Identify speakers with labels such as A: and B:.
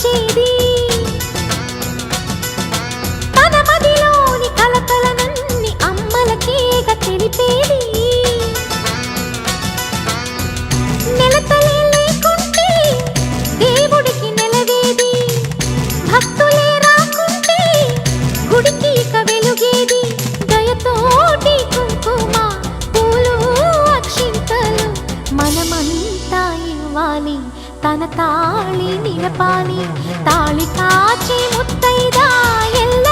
A: పంచేది తన మదిలోని కలకలనన్ని అమ్మలకేగ తెలిపేది నెలతలే లేకుంటే దేవుడికి నెలవేది భక్తులే రాకుంటే గుడికి ఇక వెలుగేది దయతోటి కుంకుమ పూలు అక్షింతలు మనమంతా ఇవ్వాలి తన తాళి నిలపాలి తాళి కాచి ముత్తైదా ఎల్ల